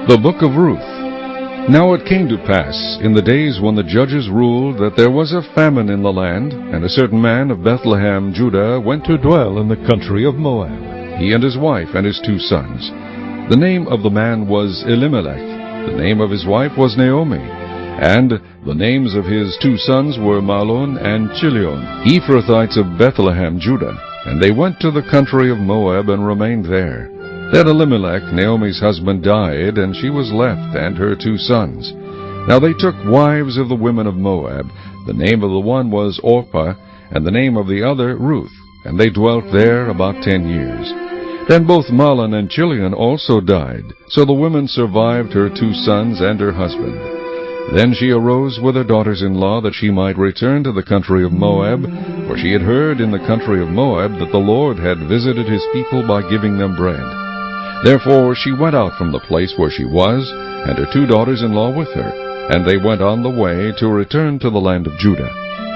The Book of Ruth. Now it came to pass, in the days when the judges ruled, that there was a famine in the land, and a certain man of Bethlehem, Judah, went to dwell in the country of Moab, he and his wife and his 2 sons. The name of the man was Elimelech, the name of his wife was Naomi, and the names of his 2 sons were Mahlon and Chilion, Ephrathites of Bethlehem, Judah. And they went to the country of Moab and remained there. Then Elimelech, Naomi's husband, died, and she was left, and her 2 sons. Now they took wives of the women of Moab. The name of the one was Orpah, and the name of the other Ruth, and they dwelt there about 10 years. Then both Mahlon and Chilion also died, so the woman survived her 2 sons and her husband. Then she arose with her daughters-in-law that she might return to the country of Moab, for she had heard in the country of Moab that the Lord had visited his people by giving them bread. Therefore she went out from the place where she was, and her 2 daughters-in-law with her, and they went on the way to return to the land of Judah.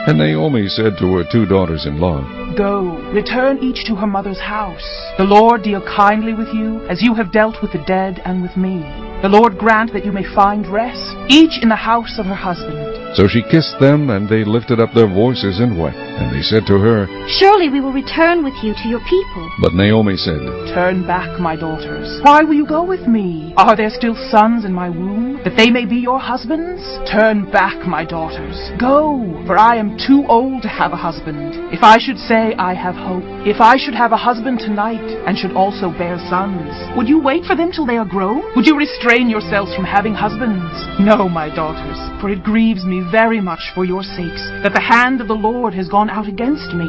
And Naomi said to her 2 daughters-in-law, Go, return each to her mother's house. The Lord deal kindly with you, as you have dealt with the dead and with me. The Lord grant that you may find rest, each in the house of her husband. So she kissed them, and they lifted up their voices and wept. And they said to her, Surely we will return with you to your people. But Naomi said, Turn back, my daughters. Why will you go with me? Are there still sons in my womb, that they may be your husbands? Turn back, my daughters. Go, for I am too old to have a husband. If I should say I have hope, if I should have a husband tonight, and should also bear sons, would you wait for them till they are grown? Would you restrain yourselves from having husbands? No, my daughters, for it grieves me very much for your sakes, that the hand of the Lord has gone out against me.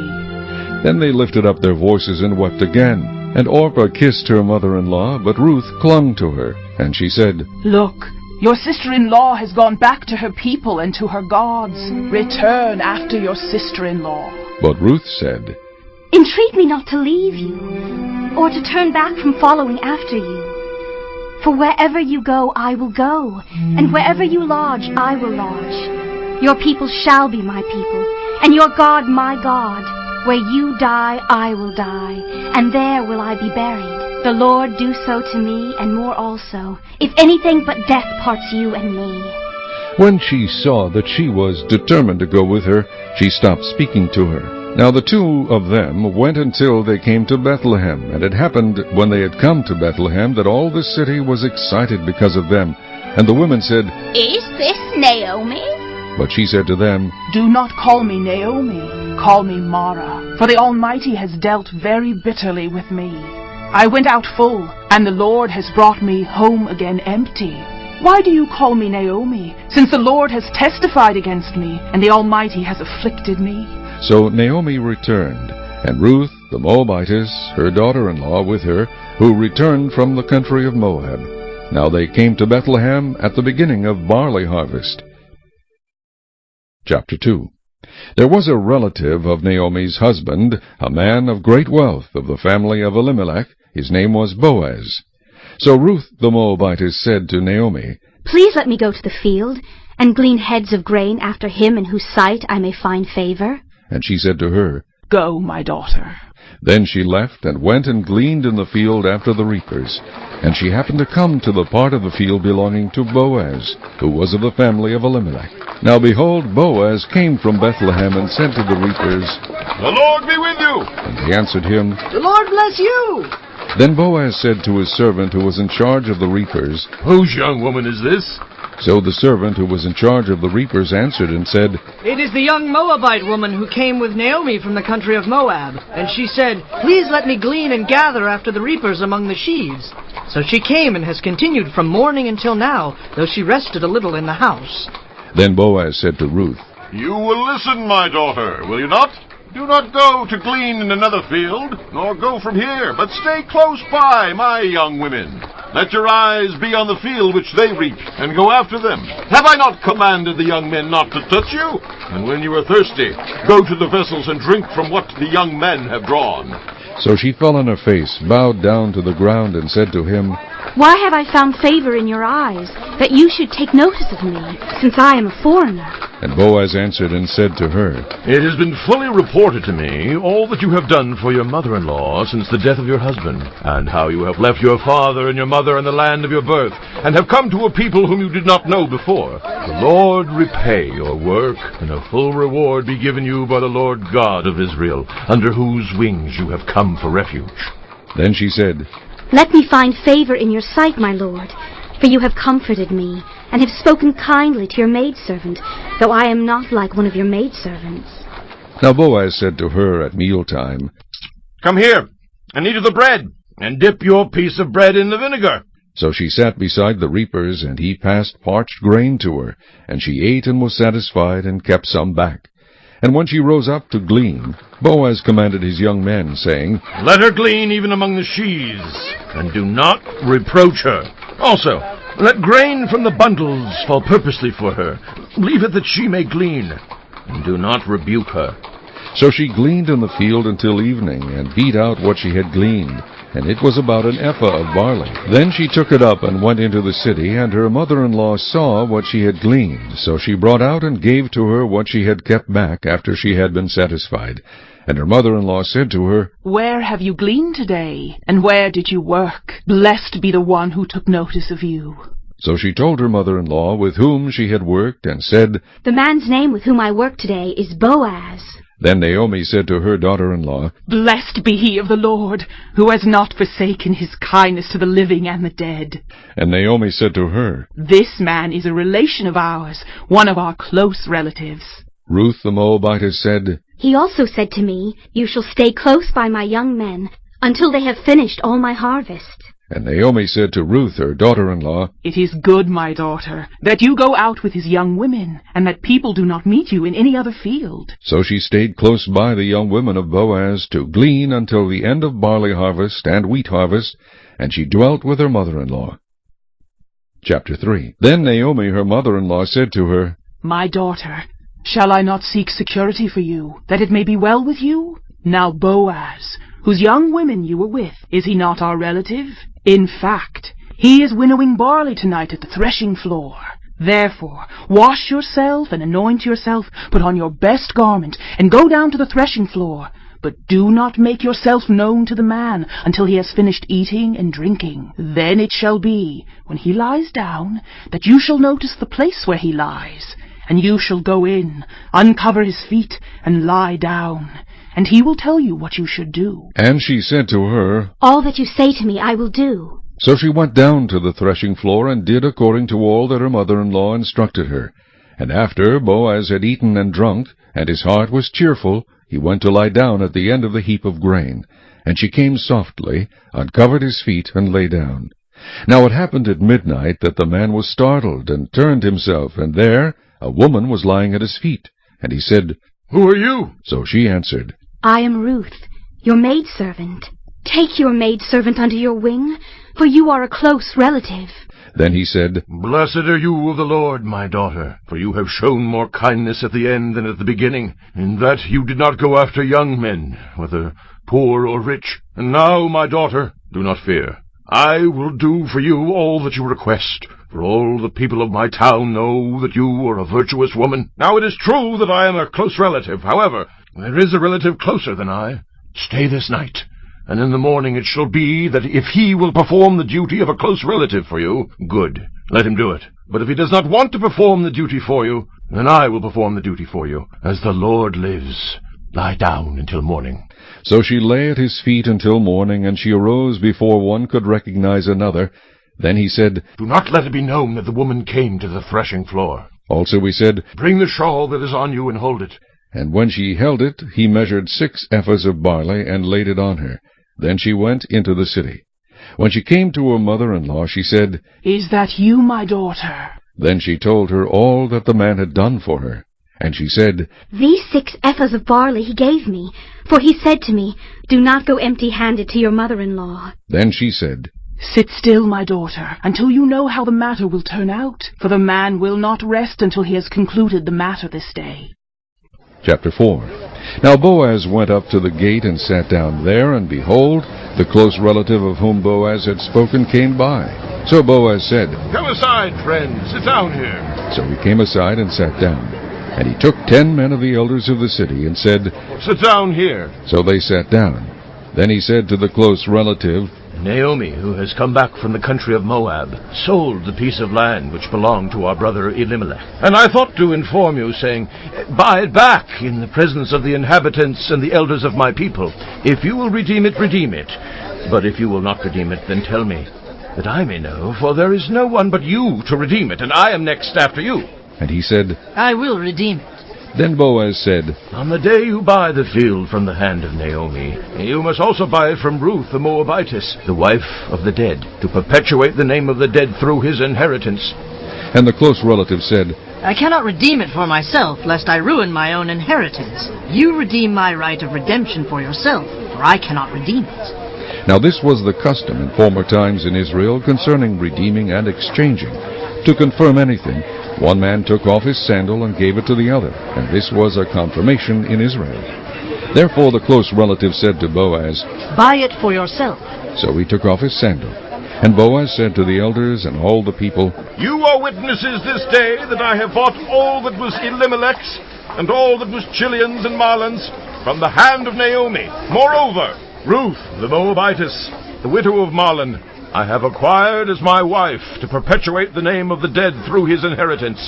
Then they lifted up their voices and wept again. And Orpah kissed her mother-in-law, but Ruth clung to her. And she said, Look, your sister-in-law has gone back to her people and to her gods. Return after your sister-in-law. But Ruth said, Entreat me not to leave you, or to turn back from following after you. For wherever you go, I will go, and wherever you lodge, I will lodge. Your people shall be my people, and your God my God. Where you die, I will die, and there will I be buried. The Lord do so to me, and more also, if anything but death parts you and me. When she saw that she was determined to go with her, she stopped speaking to her. Now the 2 of them went until they came to Bethlehem. And it happened, when they had come to Bethlehem, that all the city was excited because of them. And the women said, Is this Naomi? But she said to them, Do not call me Naomi, call me Mara, for the Almighty has dealt very bitterly with me. I went out full, and the Lord has brought me home again empty. Why do you call me Naomi, since the Lord has testified against me, and the Almighty has afflicted me? So Naomi returned, and Ruth the Moabitess, her daughter-in-law, with her, who returned from the country of Moab. Now they came to Bethlehem at the beginning of barley harvest. Chapter 2. There was a relative of Naomi's husband, a man of great wealth of the family of Elimelech. His name was Boaz. So Ruth the Moabitess said to Naomi, Please let me go to the field, and glean heads of grain after him in whose sight I may find favor. And she said to her, Go, my daughter. Then she left, and went and gleaned in the field after the reapers. And she happened to come to the part of the field belonging to Boaz, who was of the family of Elimelech. Now behold, Boaz came from Bethlehem, and said to the reapers, The Lord be with you. And they answered him, The Lord bless you. Then Boaz said to his servant who was in charge of the reapers, Whose young woman is this? So the servant who was in charge of the reapers answered and said, It is the young Moabite woman who came with Naomi from the country of Moab. And she said, Please let me glean and gather after the reapers among the sheaves. So she came and has continued from morning until now, though she rested a little in the house. Then Boaz said to Ruth, You will listen, my daughter, will you not? Do not go to glean in another field, nor go from here, but stay close by, my young women. Let your eyes be on the field which they reap, and go after them. Have I not commanded the young men not to touch you? And when you are thirsty, go to the vessels and drink from what the young men have drawn. So she fell on her face, bowed down to the ground, and said to him, Why have I found favor in your eyes, that you should take notice of me, since I am a foreigner? And Boaz answered and said to her, It has been fully reported to me all that you have done for your mother-in-law since the death of your husband, and how you have left your father and your mother in the land of your birth, and have come to a people whom you did not know before. The Lord repay your work, and a full reward be given you by the Lord God of Israel, under whose wings you have come for refuge. Then she said, Let me find favor in your sight, my lord, for you have comforted me, and have spoken kindly to your maidservant, though I am not like one of your maidservants. Now Boaz said to her at mealtime, Come here, and eat of the bread, and dip your piece of bread in the vinegar. So she sat beside the reapers, and he passed parched grain to her, and she ate and was satisfied, and kept some back. And when she rose up to glean, Boaz commanded his young men, saying, Let her glean even among the sheaves, and do not reproach her. Also, let grain from the bundles fall purposely for her. Leave it that she may glean, and do not rebuke her. So she gleaned in the field until evening, and beat out what she had gleaned, and it was about an ephah of barley. Then she took it up and went into the city, and her mother-in-law saw what she had gleaned. So she brought out and gave to her what she had kept back after she had been satisfied. And her mother-in-law said to her, Where have you gleaned today? And where did you work? Blessed be the one who took notice of you. So she told her mother-in-law with whom she had worked, and said, The man's name with whom I work today is Boaz. Then Naomi said to her daughter-in-law, Blessed be he of the Lord, who has not forsaken his kindness to the living and the dead. And Naomi said to her, This man is a relation of ours, one of our close relatives. Ruth the Moabitess said, He also said to me, You shall stay close by my young men, until they have finished all my harvest. And Naomi said to Ruth her daughter-in-law, It is good, my daughter, that you go out with his young women, and that people do not meet you in any other field. So she stayed close by the young women of Boaz to glean until the end of barley harvest and wheat harvest, and she dwelt with her mother-in-law. Chapter 3. Then Naomi her mother-in-law said to her, My daughter, shall I not seek security for you, that it may be well with you? Now Boaz, whose young women you were with, is he not our relative? In fact, he is winnowing barley tonight at the threshing floor. Therefore, wash yourself and anoint yourself, put on your best garment, and go down to the threshing floor. But do not make yourself known to the man until he has finished eating and drinking. Then it shall be, when he lies down, that you shall notice the place where he lies. And you shall go in, uncover his feet, and lie down. And he will tell you what you should do. And she said to her, All that you say to me I will do. So she went down to the threshing floor, and did according to all that her mother-in-law instructed her. And after Boaz had eaten and drunk, and his heart was cheerful, he went to lie down at the end of the heap of grain. And she came softly, uncovered his feet, and lay down. Now it happened at midnight that the man was startled, and turned himself, and there a woman was lying at his feet. And he said, Who are you? So she answered, I am Ruth, your maidservant. Take your maidservant under your wing, for you are a close relative. Then he said, Blessed are you of the Lord, my daughter, for you have shown more kindness at the end than at the beginning, in that you did not go after young men, whether poor or rich. And now, my daughter, do not fear. I will do for you all that you request, for all the people of my town know that you are a virtuous woman. Now it is true that I am a close relative. However, there is a relative closer than I. Stay this night, and in the morning it shall be that if he will perform the duty of a close relative for you, good, let him do it. But if he does not want to perform the duty for you, then I will perform the duty for you. As the Lord lives, lie down until morning. So she lay at his feet until morning, and she arose before one could recognize another. Then he said, Do not let it be known that the woman came to the threshing floor. Also he said, Bring the shawl that is on you and hold it. And when she held it, he measured 6 ephahs of barley, and laid it on her. Then she went into the city. When she came to her mother-in-law, she said, Is that you, my daughter? Then she told her all that the man had done for her. And she said, These 6 ephahs of barley he gave me, for he said to me, Do not go empty-handed to your mother-in-law. Then she said, Sit still, my daughter, until you know how the matter will turn out, for the man will not rest until he has concluded the matter this day. Chapter 4. Now Boaz went up to the gate and sat down there, and behold, the close relative of whom Boaz had spoken came by. So Boaz said, Come aside, friend, sit down here. So he came aside and sat down. And he took 10 men of the elders of the city, and said, Sit down here. So they sat down. Then he said to the close relative, Naomi, who has come back from the country of Moab, sold the piece of land which belonged to our brother Elimelech. And I thought to inform you, saying, buy it back in the presence of the inhabitants and the elders of my people. If you will redeem it, redeem it. But if you will not redeem it, then tell me, that I may know, for there is no one but you to redeem it, and I am next after you. And he said, I will redeem it. Then Boaz said, On the day you buy the field from the hand of Naomi, you must also buy it from Ruth the Moabitess, the wife of the dead, to perpetuate the name of the dead through his inheritance. And the close relative said, I cannot redeem it for myself, lest I ruin my own inheritance. You redeem my right of redemption for yourself, for I cannot redeem it. Now this was the custom in former times in Israel concerning redeeming and exchanging. To confirm anything, one man took off his sandal and gave it to the other, and this was a confirmation in Israel. Therefore the close relative said to Boaz, Buy it for yourself. So he took off his sandal. And Boaz said to the elders and all the people, You are witnesses this day that I have bought all that was Elimelech's, and all that was Chilion's and Mahlon's, from the hand of Naomi. Moreover, Ruth the Moabitess, the widow of Mahlon, I have acquired as my wife to perpetuate the name of the dead through his inheritance,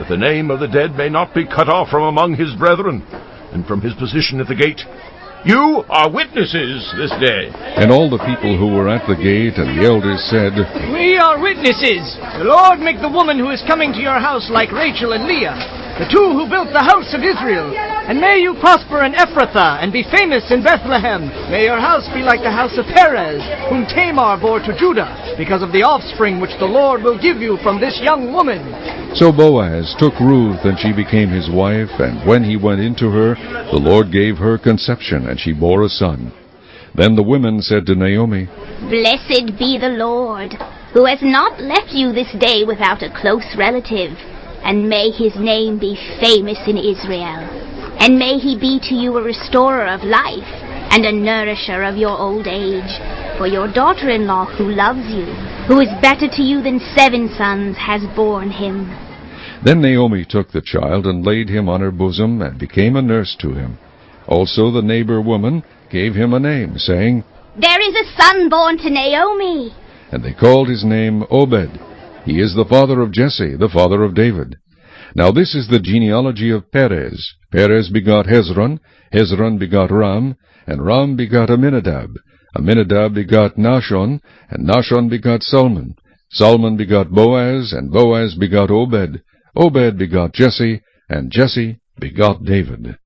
that the name of the dead may not be cut off from among his brethren, and from his position at the gate. You are witnesses this day. And all the people who were at the gate and the elders said, We are witnesses. The Lord make the woman who is coming to your house like Rachel and Leah, the two who built the house of Israel. And may you prosper in Ephrathah, and be famous in Bethlehem. May your house be like the house of Perez, whom Tamar bore to Judah, because of the offspring which the Lord will give you from this young woman. So Boaz took Ruth, and she became his wife, and when he went into her, the Lord gave her conception, and she bore a son. Then the women said to Naomi, Blessed be the Lord, who has not left you this day without a close relative, and may his name be famous in Israel. And may he be to you a restorer of life, and a nourisher of your old age. For your daughter-in-law who loves you, who is better to you than 7 sons, has borne him. Then Naomi took the child and laid him on her bosom, and became a nurse to him. Also the neighbor woman gave him a name, saying, There is a son born to Naomi. And they called his name Obed. He is the father of Jesse, the father of David. Now this is the genealogy of Perez. Perez begot Hezron, Hezron begot Ram, and Ram begot Amminadab. Amminadab begot Nahshon, and Nahshon begot Salmon. Salmon begot Boaz, and Boaz begot Obed. Obed begot Jesse, and Jesse begot David.